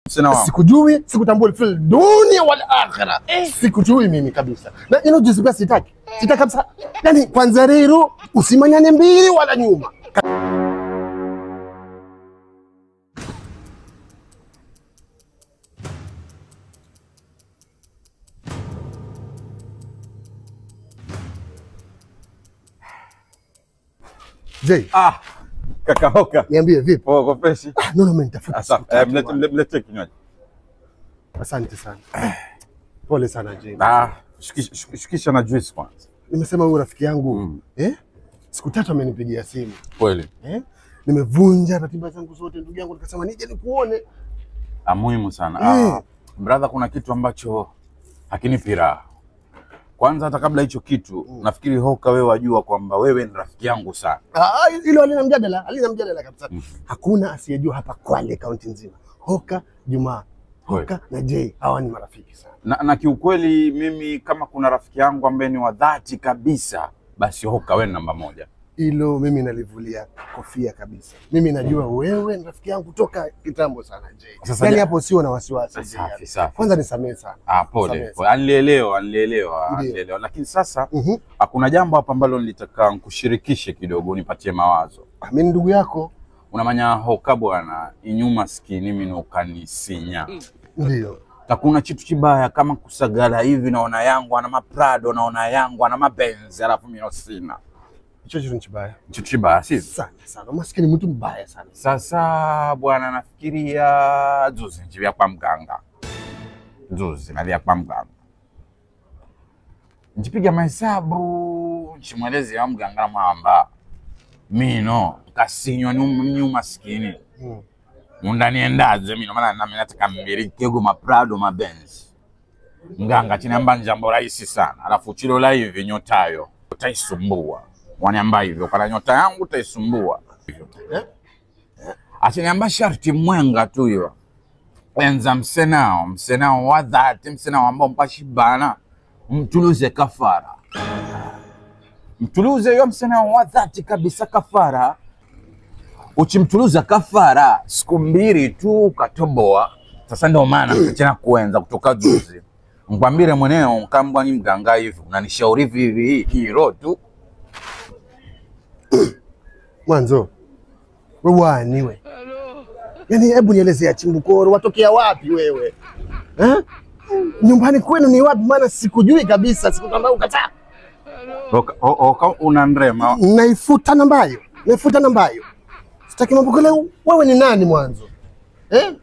Msena wangu. Sikujui, sikutambua fil dunia wal akhirah. Sikujui mimi kabisa. Na ino jinsi basi sitaki. Sitaki kabisa. Yani kwanza rero usimanyane mbili wala nyuma. Jay. Kaka Hoka. Niambie vipi? Poa freshi. No mimi nitafuta. Asante. Mlete kinywaji. Asante sana. Pole sana Jay. Shukisha na juice kwanza. Nimesema huyu rafiki yangu siku 3 amenipigia simu. Kweli. Nimevunja ratiba zangu zote ndugu yangu, nikasema nije nikuone. Muhimu sana. Brother, kuna kitu ambacho hakinipi raha. Kwanza hata kabla hicho kitu, nafikiri Hoka wewe wajua kwamba wewe ni rafiki yangu sana. Hilo halina mjadala kabisa. Hakuna asiyejua hapa Kwale kaunti nzima. Hoka, Juma, Hoka na Jay hawa ni marafiki sana. Na kiukweli mimi kama kuna rafiki yangu ambaye ni wa dhati kabisa, basi Hoka wewe namba 1. Hilo mimi nalivulia kofia kabisa. Mimi najua wewe ni rafiki yangu toka kitambo sana Jay. Yaani hapo sio na wasiwasi. Safi. Kwanza nisamehe sana. Pole. Anielewa. Lakini sasa hakuna jambo hapa ambalo nilitaka nikushirikishe kidogo, unipatie mawazo. Mimi ndugu yako. Unamanya Hoka bwana, inyuma skini mimi nokanisinya. Ndio. Takuna kitu kibaya kama kusagala hivi, naona yangu ana maprado, naona yangu ana mabenzi, alafu mimi sina. Hicho ni kibaya. Kitu kibaya si? Sana. Maskini mtu mbaya sana. Sasa bwana, nafikiria juzi njivya kwa mganga. Nalia kwa mganga. Njipiga mahesabu, nchimwelezi ya mganga mwamba. Mino, kasinywa ni maskini. Mundani endaze mino, maana nataka mbirikego maprado mabenzi. Mganga chiniamba njambo rahisi sana. Alafu chilo la hivi nyotayo utaisumbua. Waniamba hivyo, kwa nyota yangu utaisumbua. Achiniamba sharti mwenga tu hiyo. Enza msenao wa dhati, msenao ambao mpashibana, mtuluze kafara. Mtuluze hiyo msenao wa dhati kabisa kafara. Uchimtuluza kafara, siku 2 tu ukatoboa. Sasa ndio maana tena kuenza kutoka juzi. Mkwambire mweneo mkambwa ni mganga hivi, unanishauri vivi hiro tu. Mwanzo. Wewe waniwe. Yaani hebu nielezea Chimbukoro watokea wapi wewe? Nyumbani kwenu ni wapi? Maana sikujui kabisa, sikutambua ukataa. Hoka unandrema. Naifuta namba hiyo. Sitaki mambo kale. Wewe ni nani mwanzo?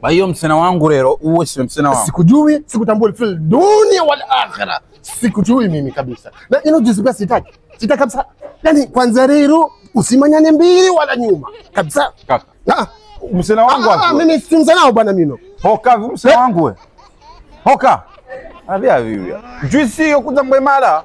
Kwa hiyo msena wangu leo, uwe si msena wangu. Sikujui, sikutambua fil dunia wal akhirah. Sikujui mimi kabisa. Na ino jinsi basi sitaki. Sitaki kabisa. Yaani kwanza rero usimanyane mbili wala nyuma. Kabisa. Kaka. Msena wangu wapi? Mimi si msena bwana mino. Hoka msena wangu wewe. Hoka. Abia vipi? Juisi hiyo kuja mbwe mara.